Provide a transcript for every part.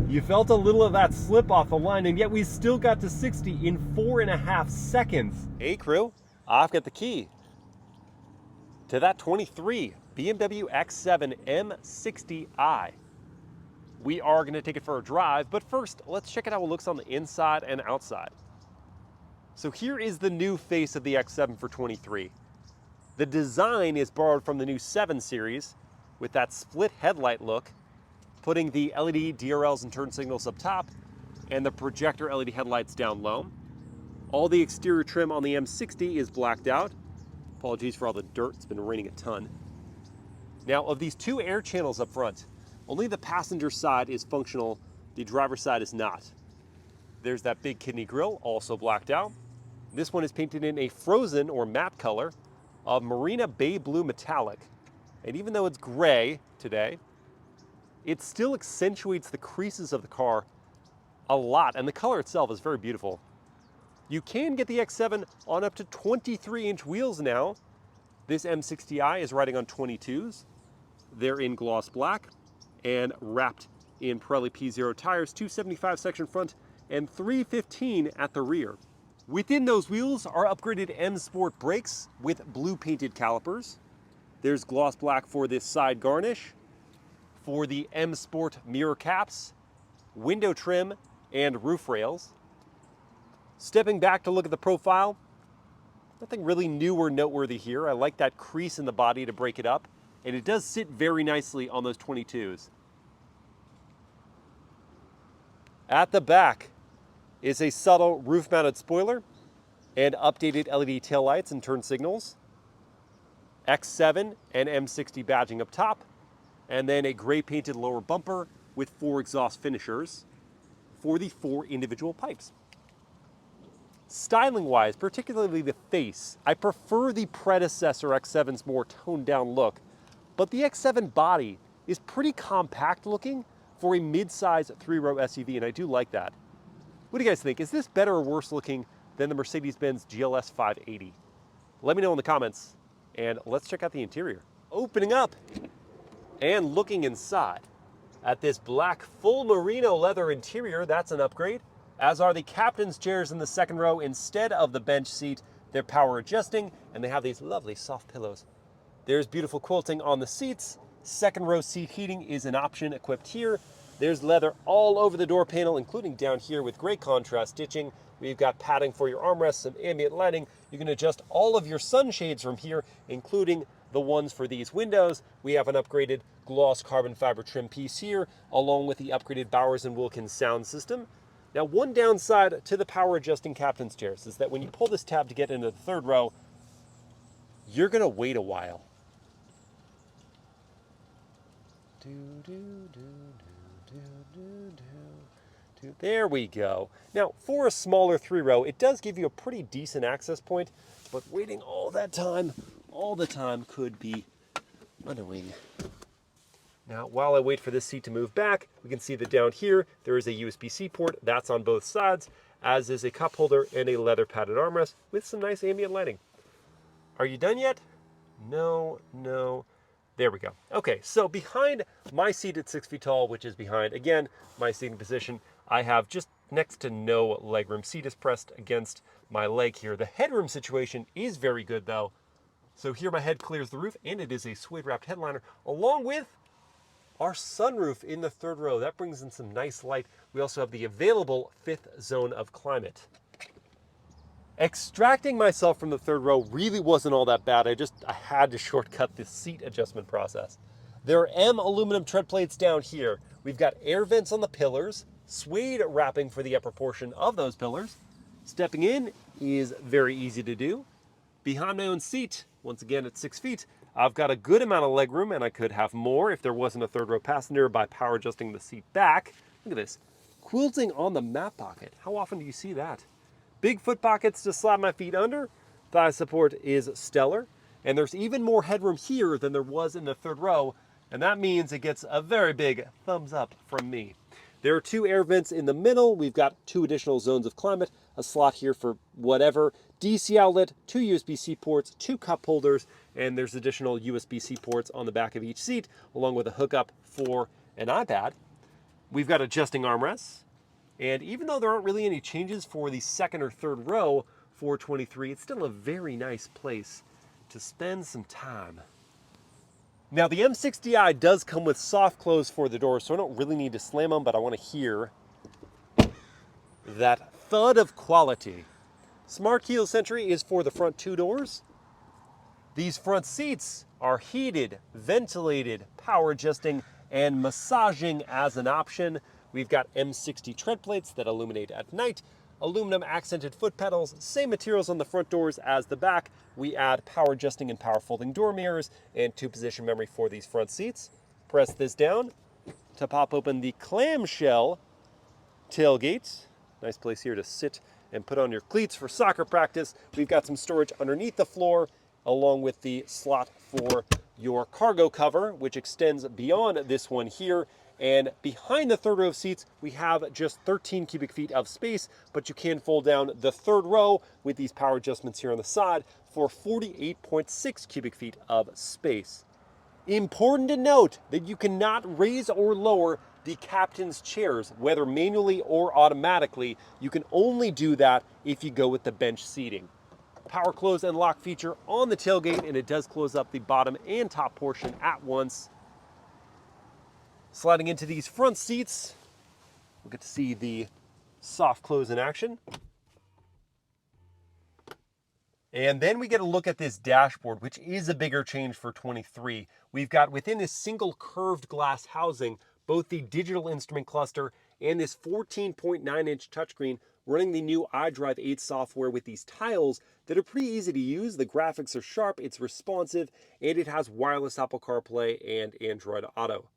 You felt a little of that slip off the line, and yet we still got to 60 in 4.5 seconds. Hey crew, I've got the key to that 23 BMW X7 M60i. We are going to take it for a drive, but first, let's check out how it looks on the inside and outside. So here is the new face of the X7 for 23. The design is borrowed from the new 7 series with that split headlight look, putting the LED DRLs and turn signals up top and the projector LED headlights down low. All the exterior trim on the M60 is blacked out. Apologies for all the dirt, it's been raining a ton. Now, of these 2 air channels up front, only the passenger side is functional, the driver's side is not. There's that big kidney grille, also blacked out. This one is painted in a frozen or matte color of Marina Bay Blue Metallic. And even though it's gray today, it still accentuates the creases of the car a lot, and the color itself is very beautiful. You can get the X7 on up to 23-inch wheels now. This M60i is riding on 22s. They're in gloss black and wrapped in Pirelli P0 tires, 275 section front and 315 at the rear. Within those wheels are upgraded M Sport brakes with blue painted calipers. There's gloss black for this side garnish, for the M Sport mirror caps, window trim, and roof rails. Stepping back to look at the profile, nothing really new or noteworthy here. I like that crease in the body to break it up, and it does sit very nicely on those 22s. At the back is a subtle roof-mounted spoiler and updated LED taillights and turn signals, X7 and M60 badging up top, and then a gray painted lower bumper with 4 exhaust finishers for the 4 individual pipes. Styling-wise, particularly the face, I prefer the predecessor X7's more toned-down look, but the X7 body is pretty compact looking for a mid-size 3-row SUV, and I do like that. What do you guys think? Is this better or worse looking than the Mercedes-Benz GLS 580? Let me know in the comments, and let's check out the interior. Opening up and looking inside at this black full merino leather interior, that's an upgrade, as are the captain's chairs in the second row. Instead of the bench seat, they're power adjusting, and they have these lovely soft pillows. There's beautiful quilting on the seats. Second row seat heating is an option equipped here. There's leather all over the door panel, including down here with great contrast stitching. We've got padding for your armrests, some ambient lighting. You can adjust all of your sunshades from here, including the ones for these windows. We have an upgraded gloss carbon fiber trim piece here, along with the upgraded Bowers & Wilkins sound system. Now, one downside to the power adjusting captain's chairs is that when you pull this tab to get into the third row, you're gonna wait a while. There we go. Now, for a smaller 3-row, it does give you a pretty decent access point, but waiting all the time could be annoying. Now, while I wait for this seat to move back, we can see that down here, there is a USB-C port. That's on both sides, as is a cup holder and a leather padded armrest with some nice ambient lighting. Are you done yet? No. There we go. Okay, so behind my seat at 6 feet tall, which is behind, again, my seating position, I have just next to no legroom. Seat is pressed against my leg here. The headroom situation is very good, though. So here my head clears the roof, and it is a suede-wrapped headliner, along with our sunroof in the third row. That brings in some nice light. We also have the available 5th zone of climate. Extracting myself from the third row really wasn't all that bad. I had to shortcut the seat adjustment process. There are M aluminum tread plates down here. We've got air vents on the pillars, suede wrapping for the upper portion of those pillars. Stepping in is very easy to do. Behind my own seat, once again at 6 feet, I've got a good amount of legroom, and I could have more if there wasn't a third row passenger by power adjusting the seat back. Look at this. Quilting on the map pocket. How often do you see that? Big foot pockets to slide my feet under. Thigh support is stellar. And there's even more headroom here than there was in the third row, and that means it gets a very big thumbs up from me. There are 2 air vents in the middle. We've got 2 additional zones of climate, a slot here for whatever, DC outlet, 2 USB-C ports, 2 cup holders, and there's additional USB-C ports on the back of each seat, along with a hookup for an iPad. We've got adjusting armrests. And even though there aren't really any changes for the second or third row for 23, it's still a very nice place to spend some time. Now the M60i does come with soft close for the doors, so I don't really need to slam them, but I want to hear that thud of quality. Smart keyless entry is for the front two doors. These front seats are heated, ventilated, power adjusting, and massaging as an option. We've got M60 tread plates that illuminate at night, aluminum accented foot pedals, same materials on the front doors as the back. We add power adjusting and power folding door mirrors and 2-position memory for these front seats. Press this down to pop open the clamshell tailgate. Nice place here to sit and put on your cleats for soccer practice. We've got some storage underneath the floor, along with the slot for your cargo cover, which extends beyond this one here. And behind the third row of seats, we have just 13 cubic feet of space, but you can fold down the third row with these power adjustments here on the side for 48.6 cubic feet of space. Important to note that you cannot raise or lower the captain's chairs, whether manually or automatically. You can only do that if you go with the bench seating. Power close and lock feature on the tailgate, and it does close up the bottom and top portion at once. Sliding into these front seats, we'll get to see the soft close in action. And then we get a look at this dashboard, which is a bigger change for 23. We've got within this single curved glass housing, both the digital instrument cluster and this 14.9-inch touchscreen running the new iDrive 8 software with these tiles that are pretty easy to use. The graphics are sharp, it's responsive, and it has wireless Apple CarPlay and Android Auto.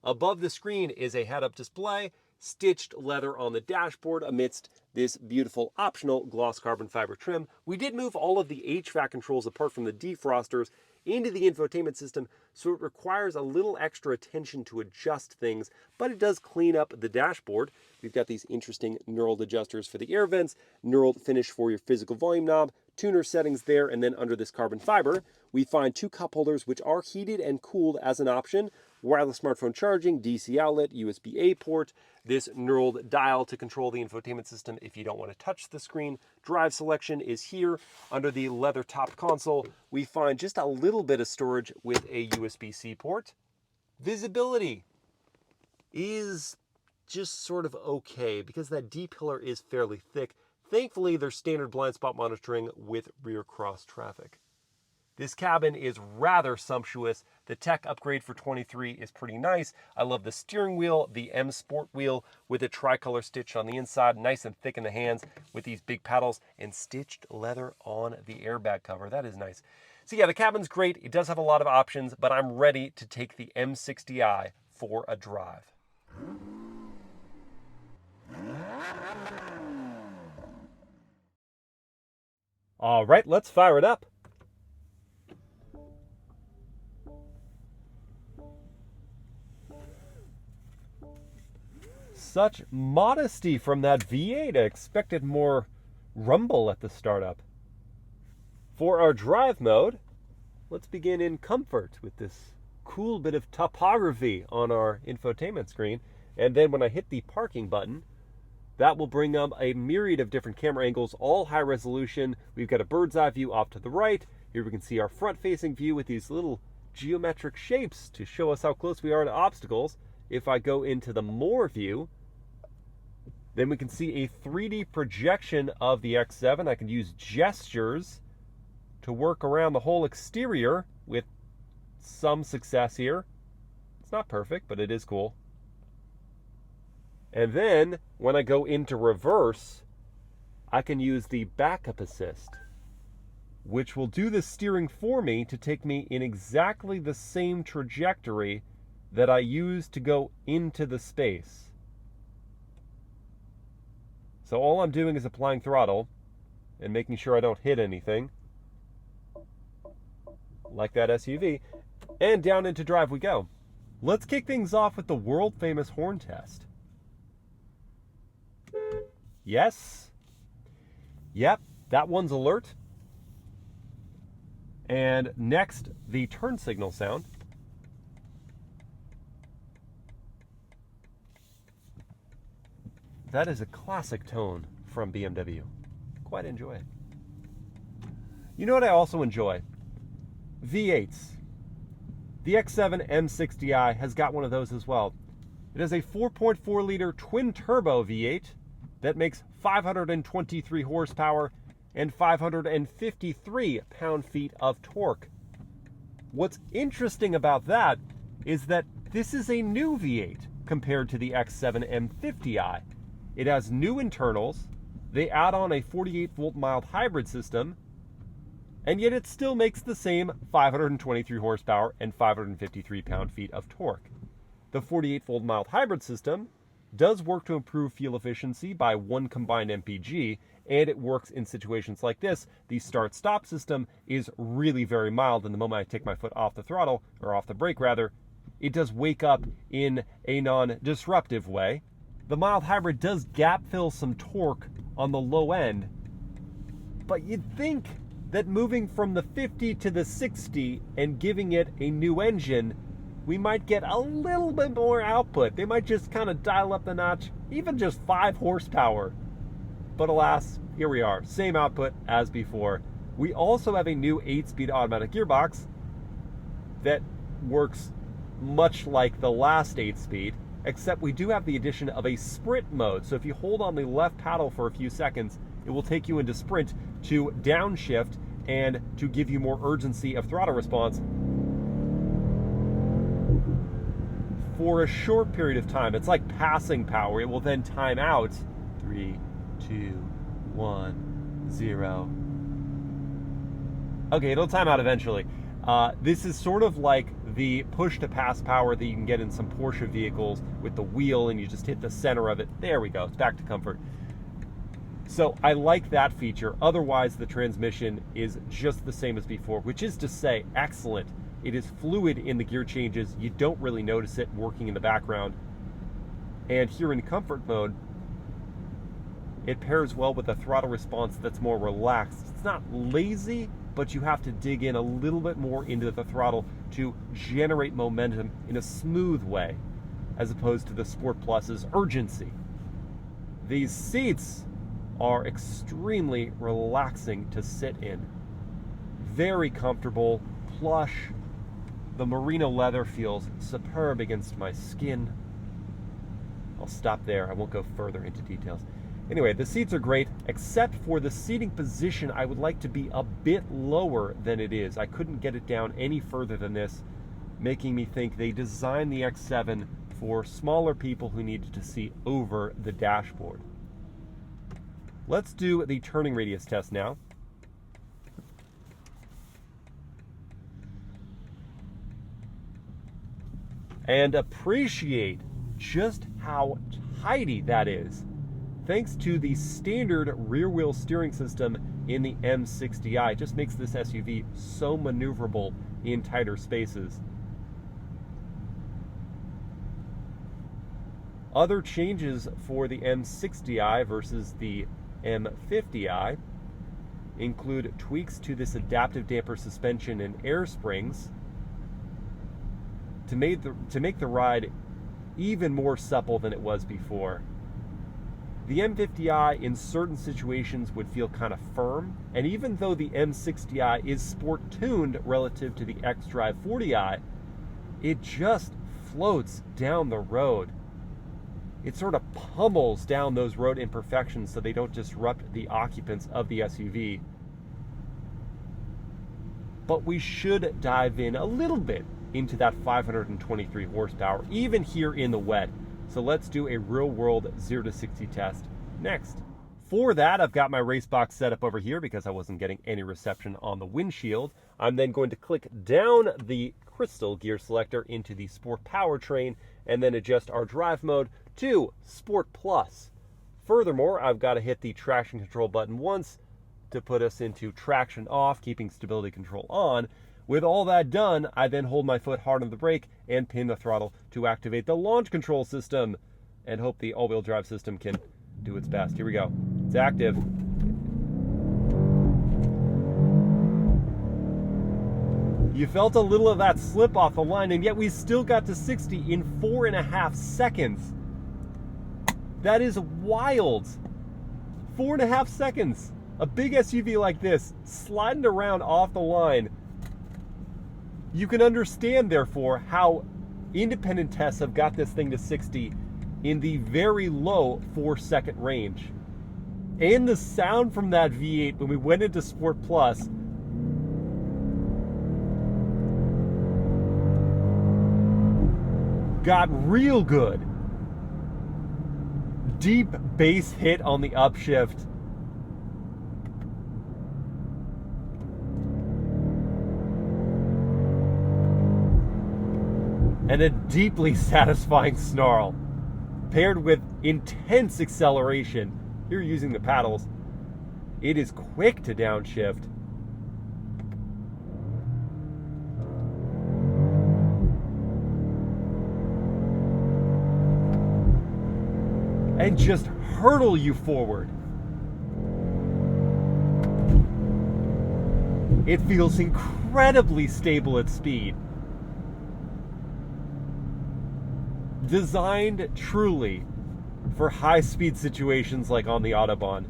Above the screen is a head-up display, stitched leather on the dashboard amidst this beautiful optional gloss carbon fiber trim. We did move all of the HVAC controls apart from the defrosters into the infotainment system, so it requires a little extra attention to adjust things, but it does clean up the dashboard. We've got these interesting knurled adjusters for the air vents, knurled finish for your physical volume knob, tuner settings there, and then under this carbon fiber, we find 2 cup holders which are heated and cooled as an option, wireless smartphone charging, DC outlet, USB-A port, this knurled dial to control the infotainment system if you don't want to touch the screen. Drive selection is here. Under the leather topped console, we find just a little bit of storage with a USB-C port. Visibility is just sort of okay because that D-pillar is fairly thick. Thankfully, there's standard blind spot monitoring with rear cross traffic. This cabin is rather sumptuous. The tech upgrade for 23 is pretty nice. I love the steering wheel, the M Sport wheel with a tricolor stitch on the inside, nice and thick in the hands with these big paddles, and stitched leather on the airbag cover. That is nice. So yeah, the cabin's great. It does have a lot of options, but I'm ready to take the M60i for a drive. All right, let's fire it up. Such modesty from that V8. I expected more rumble at the startup. For our drive mode, let's begin in comfort with this cool bit of topography on our infotainment screen. And then when I hit the parking button, that will bring up a myriad of different camera angles, all high resolution. We've got a bird's eye view off to the right. Here we can see our front-facing view with these little geometric shapes to show us how close we are to obstacles. If I go into the More view, then we can see a 3D projection of the X7. I can use gestures to work around the whole exterior with some success here. It's not perfect, but it is cool. And then when I go into reverse, I can use the backup assist, which will do the steering for me to take me in exactly the same trajectory that I used to go into the space. So all I'm doing is applying throttle and making sure I don't hit anything, like that SUV, and down into drive we go. Let's kick things off with the world-famous horn test. Yes. Yep, that one's alert. And next, the turn signal sound. That is a classic tone from BMW. Quite enjoy it. You know what I also enjoy? V8s. The X7 M60i has got one of those as well. It has a 4.4 liter twin-turbo V8 that makes 523 horsepower and 553 pound-feet of torque. What's interesting about that is that this is a new V8 compared to the X7 M50i. It has new internals, they add on a 48-volt mild hybrid system, and yet it still makes the same 523 horsepower and 553 pound-feet of torque. The 48-volt mild hybrid system does work to improve fuel efficiency by 1 combined MPG, and it works in situations like this. The start-stop system is really very mild, and the moment I take my foot off the throttle, or off the brake rather, it does wake up in a non-disruptive way. The mild hybrid does gap fill some torque on the low end, but you'd think that moving from the 50 to the 60 and giving it a new engine, we might get a little bit more output. They might just kind of dial up the notch, even just 5 horsepower. But alas, here we are, same output as before. We also have a new 8-speed automatic gearbox that works much like the last 8-speed, except we do have the addition of a sprint mode. So if you hold on the left paddle for a few seconds, it will take you into sprint to downshift and to give you more urgency of throttle response for a short period of time. It's like passing power. It will then time out. 3, 2, 1, 0. Okay, it'll time out eventually. This is sort of like the push-to-pass power that you can get in some Porsche vehicles with the wheel, and you just hit the center of it. There we go. It's back to comfort. So I like that feature. Otherwise, the transmission is just the same as before, which is to say, excellent. It is fluid in the gear changes. You don't really notice it working in the background. And here in comfort mode, it pairs well with a throttle response that's more relaxed. It's not lazy, but you have to dig in a little bit more into the throttle to generate momentum in a smooth way, as opposed to the Sport Plus's urgency. These seats are extremely relaxing to sit in. Very comfortable, plush. The merino leather feels superb against my skin. I'll stop there. I won't go further into details. Anyway, the seats are great, except for the seating position. I would like to be a bit lower than it is. I couldn't get it down any further than this, making me think they designed the X7 for smaller people who needed to see over the dashboard. Let's do the turning radius test now. And appreciate just how tidy that is, thanks to the standard rear-wheel steering system in the M60i. It just makes this SUV so maneuverable in tighter spaces. Other changes for the M60i versus the M50i include tweaks to this adaptive damper suspension and air springs to make the ride even more supple than it was before. The M50i in certain situations would feel kind of firm, and even though the M60i is sport-tuned relative to the xDrive 40i, it just floats down the road. It sort of pummels down those road imperfections so they don't disrupt the occupants of the SUV. But we should dive in a little bit into that 523 horsepower, even here in the wet. So let's do a real-world 0 to 60 test next. For that, I've got my race box set up over here because I wasn't getting any reception on the windshield. I'm then going to click down the crystal gear selector into the Sport Powertrain and then adjust our drive mode to Sport Plus. Furthermore, I've got to hit the traction control button once to put us into traction off, keeping stability control on. With all that done, I then hold my foot hard on the brake and pin the throttle to activate the launch control system and hope the all-wheel drive system can do its best. Here we go. It's active. You felt a little of that slip off the line, and yet we still got to 60 in 4.5 seconds. That is wild. 4.5 seconds. A big SUV like this, sliding around off the line. You can understand, therefore, how independent tests have got this thing to 60 in the very low 4-second range. And the sound from that V8 when we went into Sport Plus got real good. Deep bass hit on the upshift. And a deeply satisfying snarl, paired with intense acceleration. You're using the paddles. It is quick to downshift. And just hurtle you forward. It feels incredibly stable at speed. Designed truly for high-speed situations like on the Autobahn.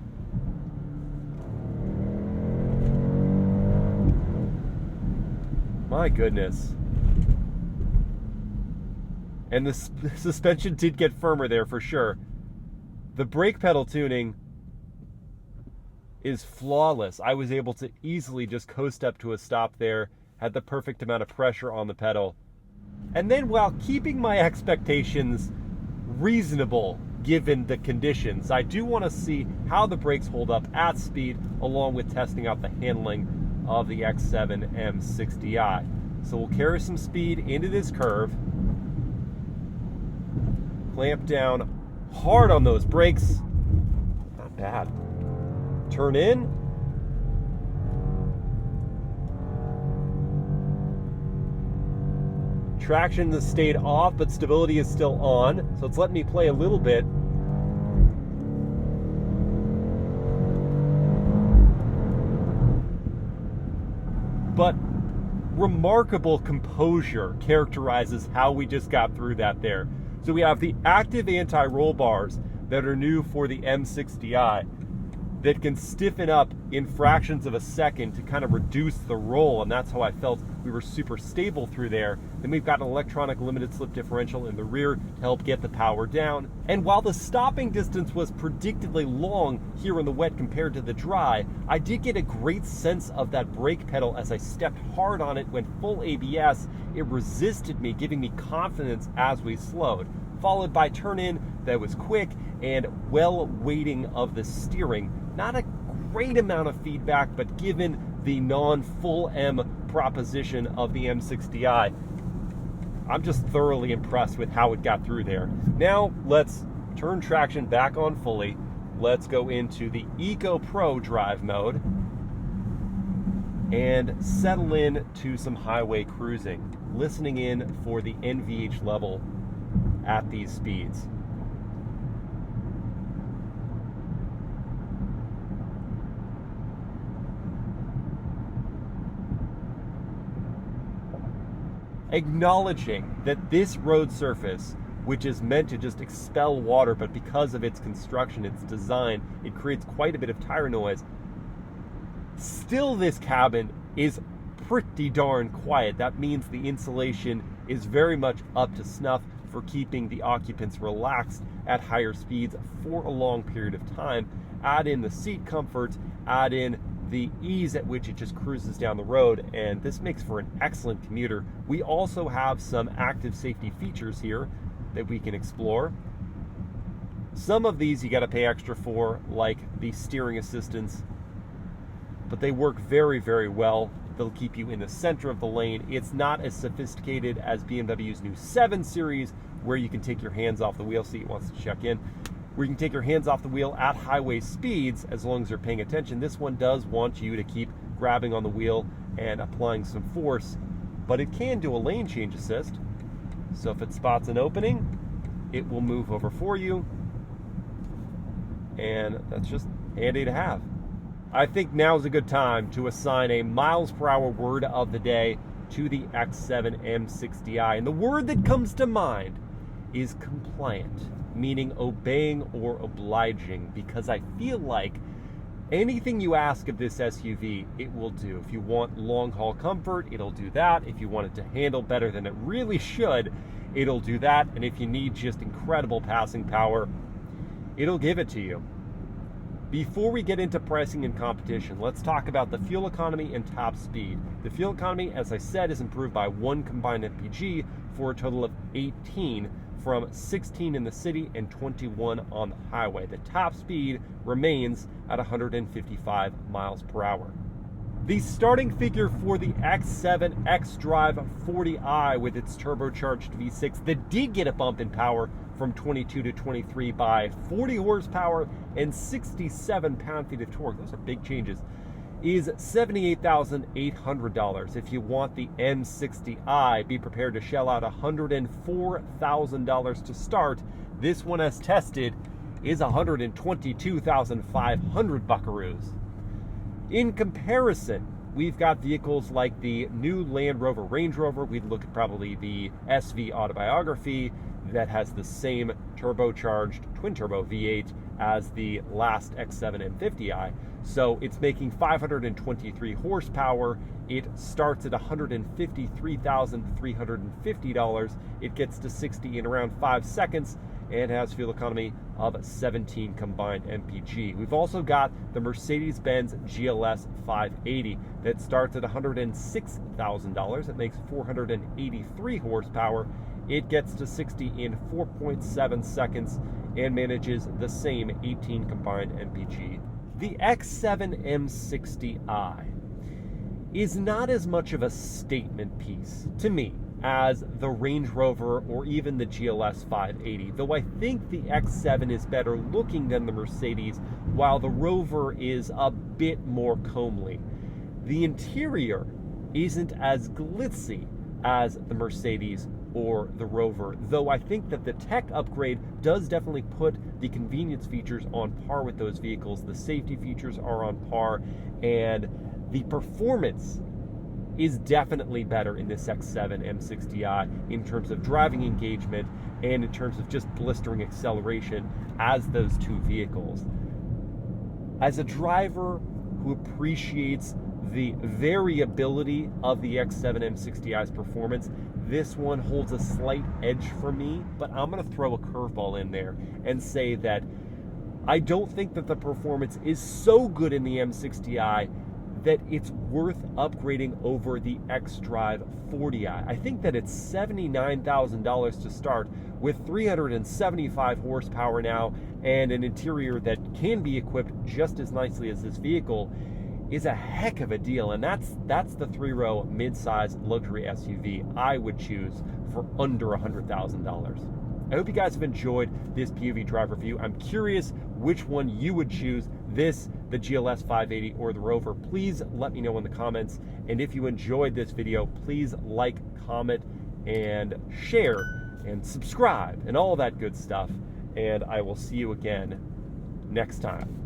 My goodness. And the suspension did get firmer there for sure. The brake pedal tuning is flawless. I was able to easily just coast up to a stop there, had the perfect amount of pressure on the pedal. And then, while keeping my expectations reasonable given the conditions, I do want to see how the brakes hold up at speed, along with testing out the handling of the X7 M60i. So we'll carry some speed into this curve, clamp down hard on those brakes. Not bad. Turn in. Traction has stayed off, but stability is still on. So it's letting me play a little bit. But remarkable composure characterizes how we just got through that there. So we have the active anti-roll bars that are new for the M60i that can stiffen up in fractions of a second to kind of reduce the roll, and that's how I felt we were super stable through there. Then we've got an electronic limited slip differential in the rear to help get the power down. And while the stopping distance was predictably long here in the wet compared to the dry, I did get a great sense of that brake pedal as I stepped hard on it when full ABS. It resisted me, giving me confidence as we slowed, followed by turn-in that was quick and well weighting of the steering. Not a great amount of feedback, but given the non-full M proposition of the M60i, I'm just thoroughly impressed with how it got through there. Now let's turn traction back on fully. Let's go into the Eco Pro drive mode and settle in to some highway cruising, listening in for the NVH level at these speeds. Acknowledging that this road surface, which is meant to just expel water, but because of its construction, its design, it creates quite a bit of tire noise. Still, this cabin is pretty darn quiet. That means the insulation is very much up to snuff for keeping the occupants relaxed at higher speeds for a long period of time. Add in the seat comfort, add in the ease at which it just cruises down the road, and this makes for an excellent commuter. We also have some active safety features here that we can explore. Some of these you got to pay extra for, like the steering assistance, but they work very, very well. They'll keep you in the center of the lane. It's not as sophisticated as BMW's new 7 Series, where you can take your hands off the wheel. See, it wants to check in. Where you can take your hands off the wheel at highway speeds as long as you're paying attention. This one does want you to keep grabbing on the wheel and applying some force, but it can do a lane change assist. So if it spots an opening, it will move over for you, and that's just handy to have. I think now is a good time to assign a MilesPerHr word of the day to the X7 M60i, and the word that comes to mind is compliant, meaning obeying or obliging, because I feel like anything you ask of this SUV, it will do. If you want long-haul comfort, it'll do that. If you want it to handle better than it really should, it'll do that. And if you need just incredible passing power, it'll give it to you. Before we get into pricing and competition, let's talk about the fuel economy and top speed. The fuel economy, as I said, is improved by 1 combined MPG for a total of 18, from 16 in the city and 21 on the highway. The top speed remains at 155 miles per hour. The starting figure for the X7 xDrive 40i with its turbocharged V6 that did get a bump in power from 22 to 23 by 40 horsepower and 67 pound-feet of torque, those are big changes, is $78,800. If you want the M60i, be prepared to shell out $104,000 to start. This one, as tested, is 122,500 buckaroos. In comparison, we've got vehicles like the new Land Rover Range Rover. We'd look at probably the SV Autobiography that has the same turbocharged twin-turbo V8 as the last X7 M60i. So it's making 523 horsepower. It starts at $153,350. It gets to 60 in around 5 seconds and has fuel economy of 17 combined MPG. We've also got the Mercedes-Benz GLS 580 that starts at $106,000. It makes 483 horsepower. It gets to 60 in 4.7 seconds and manages the same 18 combined MPG. The X7 M60i is not as much of a statement piece to me as the Range Rover or even the GLS 580, though I think the X7 is better looking than the Mercedes, while the Rover is a bit more comely. The interior isn't as glitzy as the Mercedes or the Rover, though I think that the tech upgrade does definitely put the convenience features on par with those vehicles. The safety features are on par, and the performance is definitely better in this X7 M60i in terms of driving engagement and in terms of just blistering acceleration as those two vehicles. As a driver who appreciates the variability of the X7 M60i's performance, this one holds a slight edge for me, but I'm going to throw a curveball in there and say that I don't think that the performance is so good in the M60i that it's worth upgrading over the xDrive 40i. I think that it's $79,000 to start with 375 horsepower now and an interior that can be equipped just as nicely as this vehicle is a heck of a deal, and that's the 3-row mid-size luxury SUV I would choose for under $100,000. I hope you guys have enjoyed this POV drive review. I'm curious which one you would choose, this, the GLS 580, or the Rover. Please let me know in the comments, and if you enjoyed this video, please like, comment, and share, and subscribe, and all that good stuff, and I will see you again next time.